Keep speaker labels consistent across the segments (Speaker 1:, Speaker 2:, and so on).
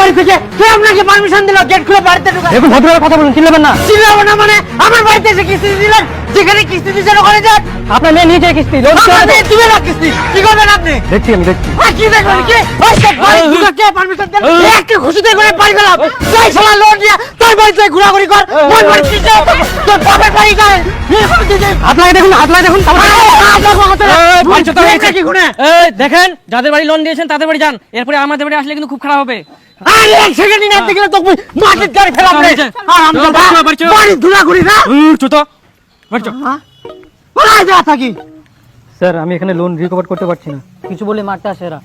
Speaker 1: বাড়ি থেকে কে আপনাকে পারমিশন দিল গেট খুলে বাড়িতে ঢোকা?
Speaker 2: দেখুন ভদ্রভাবে কথা বলুন, চিনলেন না?
Speaker 1: চিনলাম না মানে আমার বাড়িতে এসে কিস্তি দিলেন, যেখানে কিস্তি দিচ্ছেন ওখানে যান।
Speaker 2: আপনার মেয়ে নিয়ে যায় কিস্তি, লোন
Speaker 1: আমার মেয়ে দিবে না কিস্তি, কি করবেন আপনি?
Speaker 2: দেখছি আমি দেখছি।
Speaker 1: কি দেখবেন কি? ওই সব বাড়ি ঢোকা কে পারমিশন দিল? একটা ঘুষিতে করে পাই গেলাম। যাই শালা লোন দিয়া তোর বাড়িতে ঘোরাঘুরি কর, মোর বাড়িতে যাও, তোর বাপের বাড়ি গায়।
Speaker 2: আপনাকে দেখুন, আপনাকে দেখুন,
Speaker 1: কি গুনে?
Speaker 2: দেখেন যাদের বাড়ি লোন দিয়েছেন তাদের বাড়ি যান, এরপরে আমাদের বাড়ি আসলে কিন্তু খুব খারাপ হবে।
Speaker 1: আরে এক সেকেন্ড না দেখলে তো মাটির গাড়ি ফেলাম রে। আর আমি তো বাড়ি ঘোরাঘুরি না।
Speaker 2: চুতো
Speaker 1: ওরা যা থাকি।
Speaker 2: স্যার আমি এখানে লোন রিকভার করতে পারছি না, কিছু বলে মারতে আসে এরা।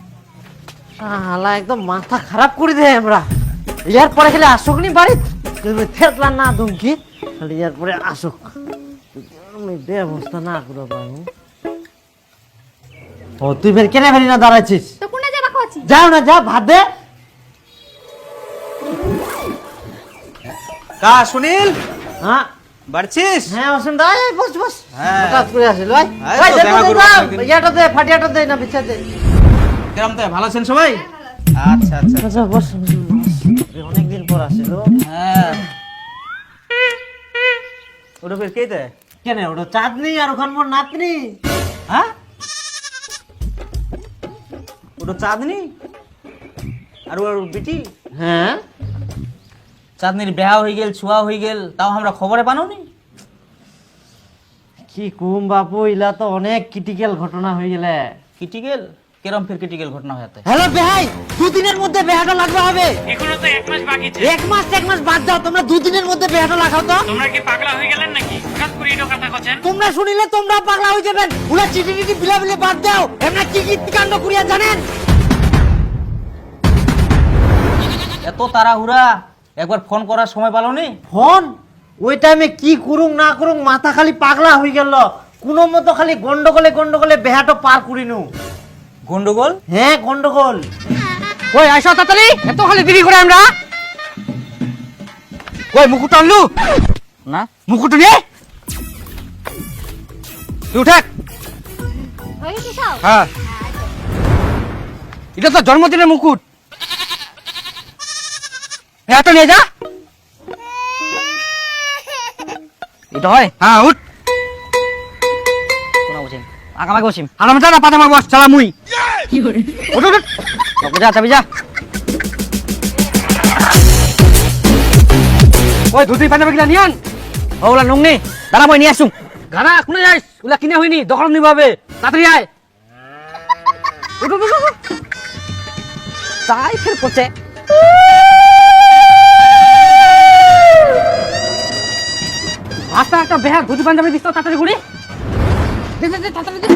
Speaker 1: শালা একদম মাথা খারাপ করে দেয় আমরা। ইয়ার পরে খালি আসুক নি বাড়ি, থেতলা না দুমকি, খালি ইয়ার পরে আসুক। আমি ব্যবস্থা না করে পাবো। ও তুই ফের কেনে ফেরি না দাঁড়াচ্ছিস?
Speaker 3: তো কোনে যাবা খাচ্ছি?
Speaker 1: যাও না, যা ভাত দে।
Speaker 4: কা সুনীল
Speaker 1: হ্যাঁ
Speaker 4: বাড়ছিস?
Speaker 1: হ্যাঁ অসীম দা, এই বস বস।
Speaker 4: হ্যাঁ।
Speaker 1: হঠাৎ করে আসিল ভাই।
Speaker 4: এই
Speaker 1: ভাই
Speaker 4: তো
Speaker 1: দেখো
Speaker 4: দেখা করবো
Speaker 1: দাও,
Speaker 4: একদিন।
Speaker 1: ইয়াটা দে, ফাটিয়াটা দে না বিছা দে।
Speaker 4: কেমন তো ভালো আছেন সবাই? আচ্ছা আচ্ছা
Speaker 1: আচ্ছা বস। অনেকদিন পর আসিল।
Speaker 4: হ্যাঁ ওটা ফের কে দেয়?
Speaker 1: কেন ওটা চাঁদনি আর ওখান মোর নাতনি।
Speaker 4: হ্যাঁ ওটা চাঁদনি আর ওর বেটি?
Speaker 1: হ্যাঁ
Speaker 4: চাঁদনির বিয়া হয়ে গেল, ছুয়া হয়ে গেল, তাও আমরা খবরে পানোনি।
Speaker 1: কি কুম বাপু, ইলা তো অনেক ক্রিটিক্যাল ঘটনা হয়ে গেলে।
Speaker 4: ক্রিটিক্যাল? কেরম ফের ক্রিটিক্যাল ঘটনা হয়েছে?
Speaker 1: হ্যালো বেহাই, দুদিনের মধ্যে বেহাটা লাগবে হবে।
Speaker 5: এখনো তো 1 মাস বাকি আছে।
Speaker 1: এক মাস বাদ দাও, তোমরা দুদিনের মধ্যে বেহাটা লাগাও তো।
Speaker 5: তোমরা কি পাগলা হয়ে গেলেন নাকি? হঠাৎ করে এটো কথা কছেন।
Speaker 1: তোমরা শুনিলে তোমরা পাগলা হয়ে যাবেন। ওরা চিঠি টিটি বিলা বাদ দাও। এমনা কি কাণ্ড করিয়া জানেন?
Speaker 4: এত তাড়াহুড়া, একবার ফোন করার সময় পালোনি?
Speaker 1: ফোন ওই টাইমে কি করুং না করুং মাথা খালি পাগলা হয়ে গেল। কোনো মতো খালি গন্ডগোলে বেহাটা পার করিনু।
Speaker 4: গন্ডগোল?
Speaker 1: হ্যাঁ গন্ডগোল।
Speaker 2: ওই আইসা তাড়াতাড়ি, এত খালি দেরি করে আমরা। ওই মুকুট আনলু
Speaker 4: না
Speaker 2: মুকুট নিয়ে তুই উঠে।
Speaker 3: হয়ে কি সব?
Speaker 2: হ্যাঁ এটা তো জন্মদিনের মুকুট, এত নিয়ে যা।
Speaker 4: এটা হয়?
Speaker 2: হ্যাঁ উঠ।
Speaker 4: কোনা বসেন আগামাকে বসিম।
Speaker 2: আরাম যা না পাতামা বস, চালা মুই। উঠ উঠ
Speaker 4: যা চাবি যা।
Speaker 2: ওই ধুতি পাঞ্জাবি কিনা নিয়ান।
Speaker 4: ওগুলা নুংনি দাঁড়া, মই নিয়ে আসুন।
Speaker 2: গানা কোনে যাইস, ওগুলা কিনে হয়নি, দখল নিবা হবে, তাড়াতাড়ি আয়। উঠ উঠ উঠ, উঠ।
Speaker 4: তাই ফের করছে।
Speaker 2: আস্তে একটা বেহা ধুতি পাঞ্জাবি দিস তো, তাড়াতাড়ি ঘুরি। দে দে দে, তাড়াতাড়ি দে।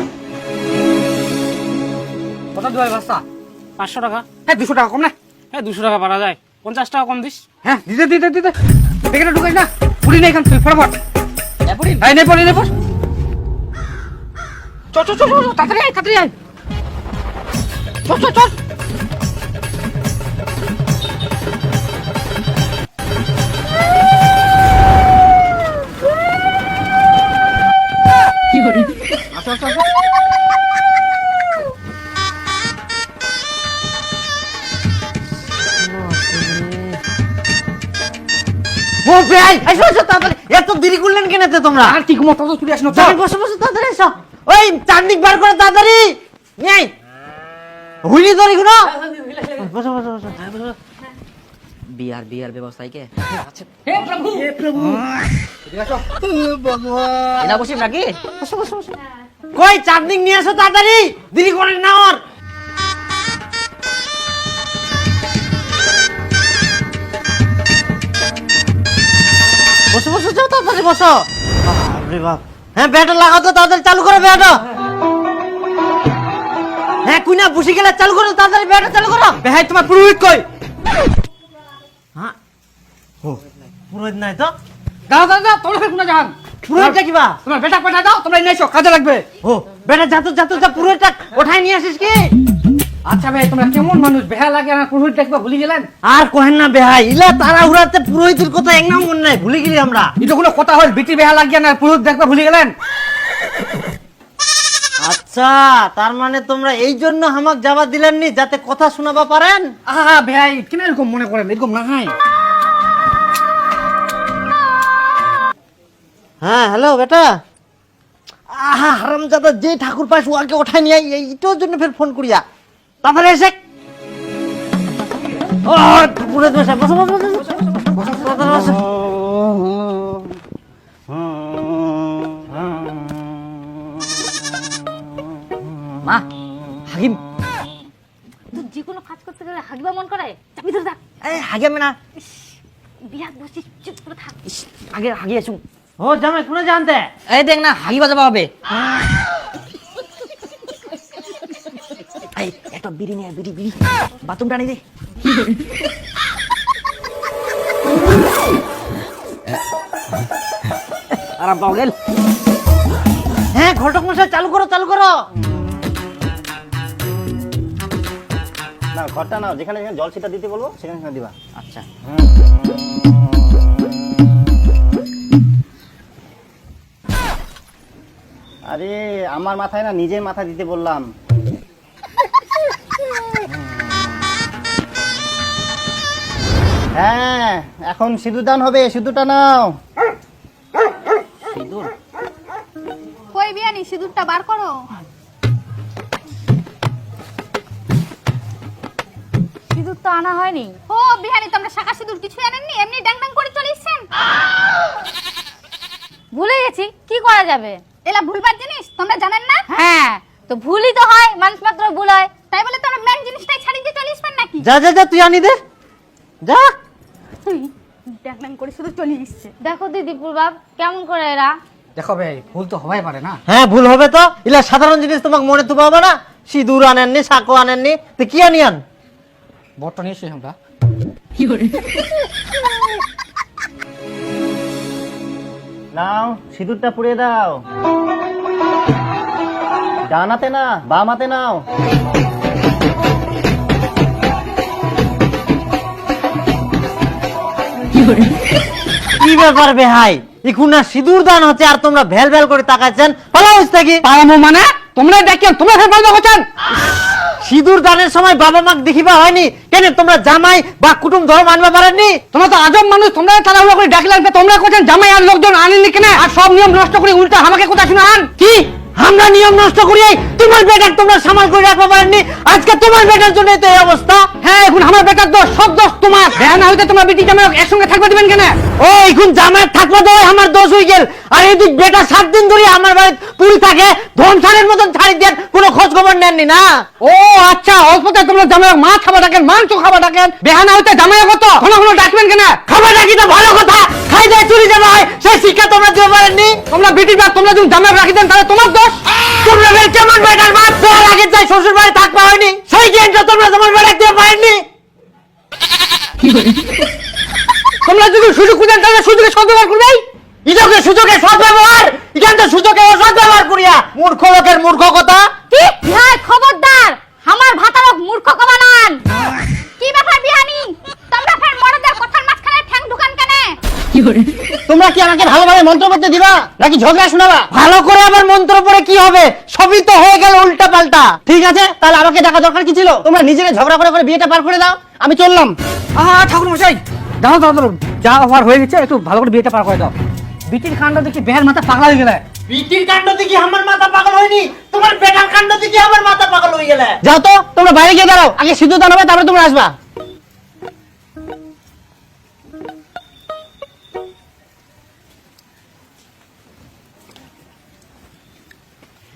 Speaker 2: কত দিবাই বাস্তা?
Speaker 5: 500 টাকা।
Speaker 2: হ্যাঁ 200 টাকা কম না?
Speaker 5: হ্যাঁ 200 টাকা পারা যায়। 50 টাকা কম দিস।
Speaker 2: হ্যাঁ দিতে দিতে দিতে দেখে ঢুকাই না, পুরি নেই এখান তুই ফটাফট। হ্যাঁ নেই পড়ি নেই পড়। চল চল চল চল, তাড়াতাড়ি আয়, তাড়াতাড়ি আয়। চল চল চল। আসো আসো আসো।
Speaker 1: ও বেহাই এসো এসো তাড়াতাড়ি। এত দেরি করলেন কেন তোমরা?
Speaker 2: আর কি ঘুমো, তো চলে আসনো।
Speaker 1: চল বসো বসো তাড়াতাড়ি এসো। ওই চারদিক বার করে তাড়াতাড়ি নেই হুইলি ধরি গুলো। বসো বসো বসো।
Speaker 4: বিয়ার ব্যবস্থায় কে
Speaker 2: হে প্রভু, হে প্রভু।
Speaker 4: এনা বসিম নাকি?
Speaker 1: বসো বসো বসো। কই চারদিক নিয়ে এসো তাড়াতাড়ি, দেরি করেন না ওর। বসো বসো যাও তাড়াতাড়ি বসো। বাপরে বাপ। হ্যাঁ ব্যাটা লাগাও তো তাড়াতাড়ি, চালু করো ব্যাটা। হ্যাঁ কুইনা বসে গেলে চালু করো তাড়াতাড়ি, ব্যাটা চালু করো।
Speaker 2: বেহাই তোমার পুরোহিত কই?
Speaker 1: হ্যাঁ ও পুরোহিত নাই তো?
Speaker 2: দাও দাও দাও, তোমরা কোনা যান?
Speaker 1: পুরোহিতটা কিবা?
Speaker 2: তোমার বেটা পাঠা দাও, তোমরা নিয়ে এসো, কাজে লাগবে।
Speaker 1: ও বেটা যাতো যা পুরোহিতটা ওঠাই নিয়ে আসিস কি?
Speaker 2: আচ্ছা ভাই, তোমরা কেমন মানুষ, বেহা লাগে না পুরোহিত দেখবা ভুলে গেলেন?
Speaker 1: আর কহেন না বেহাই, ইলা তারা উড়াতে পুরোহিতের কথা এক নাম মনে নাই, ভুলে গেলি আমরা।
Speaker 2: এটা কোনো কথা হল? বিটি বেহা লাগিয়া না পুরোহিত দেখবা ভুলে গেলেন?
Speaker 1: আচ্ছা আচ্ছা, তার মানে তোমরা এই জন্য আমাক যাবা দিলেননি যাতে কথা শোনাবা পারেন?
Speaker 2: আহা ভাই কেন এরকম মনে করেন, এরকম না হয়।
Speaker 1: হ্যাঁ হ্যালো বেটা। আহা হারামজাদা, যে ঠাকুর পাশ ওকে ওঠাই নিয়ে এইটার জন্য ফের ফোন করিয়া তারপরে এসে ও পুরো বসে বসো বসো বসো।
Speaker 2: মা হাকিম
Speaker 3: তুই যে কোনো কাজ করতে গেলে হাগবা মন করে, চাপি ধরে থাক।
Speaker 2: এই হাকিম না
Speaker 3: বিরাট বসে চুপ করে থাক।
Speaker 2: আগে হাগিয়ে আসুন।
Speaker 1: ও জামাই কোনে জানতে?
Speaker 2: এই দেখ না হাগি বাজাবা হবে। এই একটা বিড়ি নিয়ে বিড়ি বাথরুমটা নিয়ে দে। আরাম পাও গেল।
Speaker 1: হ্যাঁ ঘটক মশাই চালু করো চালু করো।
Speaker 6: না ঘরটা নাও, যেখানে যেখানে জল সেটা দিতে বলবো সেখানে সেখানে দিবা।
Speaker 2: আচ্ছা
Speaker 6: আরে আমার মাথায় না, নিজের মাথা দিতে বললাম। হ্যাঁ এখন সিঁদুর দান হবে, সিঁদুরটা নাও।
Speaker 2: সিঁদুর
Speaker 3: কই বিয়ানি, সিঁদুরটা বার করো। সিঁদুর তো আনা হয়নি। ও বিহানি, তোমরা শাঁখা সিঁদুর কিছু আনেননি, এমনি ড্যাং ড্যাং করে চলে এসেছেন। ভুলে গেছি, কি করা যাবে? এলা ভুলবার জিনিস তোমরা জানেন না? হ্যাঁ, তো ভুলই তো হয়, মানুষ মাত্র ভুল হয়। তাই বলে তোমরা মেন জিনিসটাই ছাড়িয়ে দিয়ে চলে আসবেন নাকি?
Speaker 1: যা যা যা তুই আনি দে যা।
Speaker 3: ড্যাং ড্যাং করে শুধু চলে এসেছে। দেখো দিদি প্রভাব কেমন করে এরা।
Speaker 2: দেখো ভাই ভুল তো হবাই পারে না।
Speaker 1: হ্যাঁ ভুল হবে তো, ইলা সাধারণ জিনিস তোমাকে মনে তো পাবো না। সিঁদুর আনেননি, সাঁকো আনেননি, তো কি আনি আন?
Speaker 2: বটটা নিয়ে এসে আমরা
Speaker 6: নাও সিঁদুরটা পুড়িয়ে দাও। ডান হাতে না, বাম হাতে নাও।
Speaker 1: কি ব্যাপার বেহাই, এখন না সিঁদুর দান হচ্ছে আর তোমরা ভ্যাল ভ্যাল করে তাকাচ্ছেন? পালা হচ্ছে কি?
Speaker 2: পালামো মানে তোমরা দেখেন, তোমরা ফের বন্ধ করছেন।
Speaker 1: সিঁদুর দানের সময় বাবা মাকে দেখিবা হয়নি কেন? তোমরা জামাই বা কুটুম ধর্ম আনবা পারেননি?
Speaker 2: তোমরা তো আজব মানুষ, তোমরা তাড়াহুড়ো করে ডাকলেন, তোমরা করছেন জামাই আর লোকজন আনেননি কেন? আর সব নিয়ম নষ্ট করে উল্টা আমাকে কোথা শুনে আন
Speaker 1: কি আমরা নিয়ম নষ্ট করি? তোমার বেটার তোমরা সামাল করে রাখবা পারেননি, আজকে তোমার বেটার জন্য তো এই অবস্থা।
Speaker 2: হ্যাঁ এখন আমার বেটার দোষ, সব দোষ তোমার। বেহা না হইতে তোমরা বেটি জামাই একসঙ্গে থাকবে দিবেন কেন?
Speaker 1: ও এখন জামাই থাকবা তো আমার দোষ হয়ে গেল, আর এদিক বেটা 7 দিন ধরে আমার বাড়ি পুরি থাকে, ধন ছাড়ের মতন ছাড়ি দেন, কোনো খোঁজ খবর নেননি না।
Speaker 2: ও আচ্ছা, অল্পতে তোমরা জামাই মাছ খাবার ডাকেন, মাংস খাবার ডাকেন, বেহা না হইতে জামাই কত ঘন ঘন ডাকবেন কেন?
Speaker 1: খাবার ডাকি তো ভালো কথা, খাই যায় চুরি যাবা হয়, সেই শিক্ষা তোমরা দিতে পারেননি।
Speaker 2: তোমরা বেটির বাপ, তোমরা যদি জামাই রাখি দেন তাহলে তোমার দোষ।
Speaker 1: তোমরা বের কেমন বেটার মাছ দেওয়ার আগে যাই শ্বশুর বাড়ি থাকবা হয়নি, সেই জ্ঞানটা তোমরা তোমার বেটা দিতে পারেননি।
Speaker 2: তোমরা যদি সুযোগ খুঁজেন তাহলে সুযোগে সদ্ব্যবহার করবে।
Speaker 1: ইজকে সুযোগে সৎ ব্যবহার, এখান তো সুযোগে অসৎ ব্যবহার করিয়া মূর্খ লোকের মূর্খ কথা।
Speaker 3: কি বিহাই, খবরদার আমার ভাতারক মূর্খ কমানান। কি ব্যাপার বিহানি, তোমরা ফের মরদের কথার মাঝখানে ঠ্যাং ঢুকান কেন?
Speaker 6: তোমরা কি আমাকে ভালোভাবে মন্ত্র করতে দিবা নাকি ঝগড়া শোনাবা?
Speaker 1: ভালো করে আবার মন্ত্র পড়ে কি হবে? সবই তো হয়ে গেল উল্টা পাল্টা।
Speaker 6: ঠিক আছে, তাহলে আমাকে দেখা দরকার কি ছিল? তোমরা নিজেরা ঝগড়া করে করে বিয়েটা পার করে দাও, আমি চললাম।
Speaker 2: ঠাকুর মশাই দাঁড়াও দাঁড়াও দাঁড়াও, যা হওয়ার হয়ে গেছে, একটু ভালো করে বিয়েটা পার করে দাও। বিটির কাণ্ড দেখি বেহার মাথা পাগলা হয়ে গেলে।
Speaker 1: বিটির কাণ্ড দেখি আমার মাথা পাগল হয়নি, তোমার বেটার কাণ্ড দেখি আমার মাথা পাগল হয়ে গেলে।
Speaker 6: যাও তো, তোমরা বাইরে গিয়ে দাঁড়াও, আগে সিঁদুর দান হবে তারপরে তোমরা আসবা।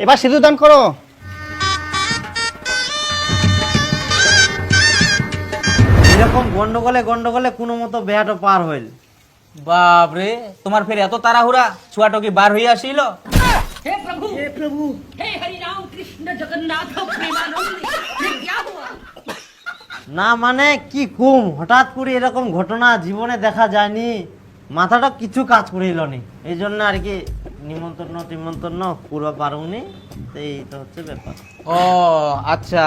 Speaker 6: এবার সিঁদুর দান করো।
Speaker 1: এরকম গন্ডগোলে গন্ডগোলে কোনো মতো বেহাটো পার হইল।
Speaker 4: বাপরে, তোমার ফের এত তাড়াহুড়া, ছুয়াটো কি বার হইয়া আসিল?
Speaker 1: না মানে কি কুম, হঠাৎ করে এরকম ঘটনা জীবনে দেখা যায়নি, মাথাটা কিছু কাজ করিল নি, এই জন্য আর কি নিমন্ত্রণ টিমন্ত্রণ পুরো পারুনি, এই তো হচ্ছে ব্যাপার।
Speaker 4: ও আচ্ছা,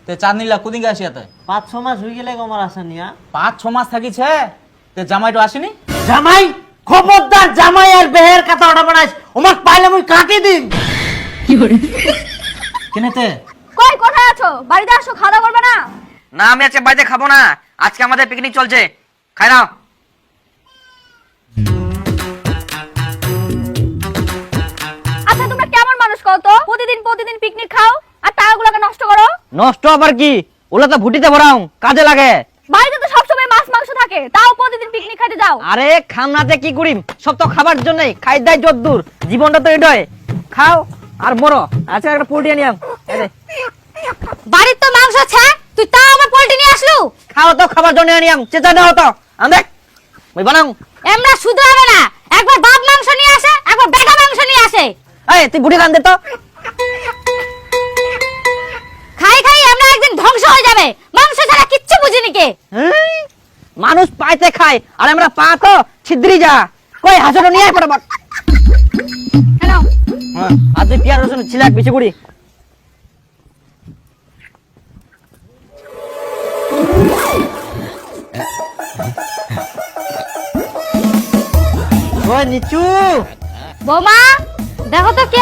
Speaker 4: তে চাঁদনিলা কুদিকে আসিয়াতে
Speaker 1: 5-6 মাস হয়ে গেলে আমার আসা নিয়া।
Speaker 4: 5-6 মাস থাকিছে, তে জামাইটো আসেনি?
Speaker 1: জামাই খবরদার, জামাই আর বেহের কথা ওটা বানাইস, ওমাক পাইলে মুই কাটি দিম। কেনেতে
Speaker 3: কই কোথায় আছো? বাড়িতে আসো, খাওয়া দাওয়া করবে না?
Speaker 7: না আমি আজকে বাড়িতে খাবো না, আজকে আমাদের পিকনিক চলছে, খাই নাও।
Speaker 3: আচ্ছা তোমরা কেমন মানুষ কও তো? প্রতিদিন প্রতিদিন পিকনিক খাও আর টাকাগুলোকে নষ্ট করো।
Speaker 6: নষ্ট আবার কি, ওগুলো তো ভুটিতে ভরাও, কাজে লাগে।
Speaker 3: বাড়িতে তো সবসময় মাছ মাংস থাকে, তাও প্রতিদিন পিকনিক খাইতে যাও।
Speaker 6: আরে খামনাতে কি করিম, সব তো খাবার জন্যই, খাই দাই যদ্দূর, জীবনটা তো এটাই, খাও আর মরো। আচ্ছা একটা পোল্ট্রি আনিয়াম,
Speaker 3: বাড়ির তো মাংস আছে, তুই তাও আবার পোল্ট্রি নিয়ে আসলু।
Speaker 6: খাও তো খাবার জন্য আনিয়াম, চেতা দাও তো দেখ ওই বানাও।
Speaker 3: এমরা শুধু হবে না, একবার বাপ মাংস নিয়ে আসে, একবার বেটা মাংস নিয়ে আসে।
Speaker 6: এই তুই বুটি খান দে তো।
Speaker 3: খাই খাই আমরা একদিন ধ্বংস হয়ে যাবে, মাংস ছাড়া কিচ্ছু বুঝিনি কে।
Speaker 6: এই, মানুষ পাইতে খায় আর আমরা পা তো ছিদ্রি যা। কই হাসুটা নিয়ে আয় ফটাফট।
Speaker 3: হ্যালো
Speaker 6: হ্যাঁ আর তুই পেঁয়াজ রসুন ছিলাক বেশি করি।
Speaker 1: ওই নিচু
Speaker 3: বৌমা, দেখো তো কে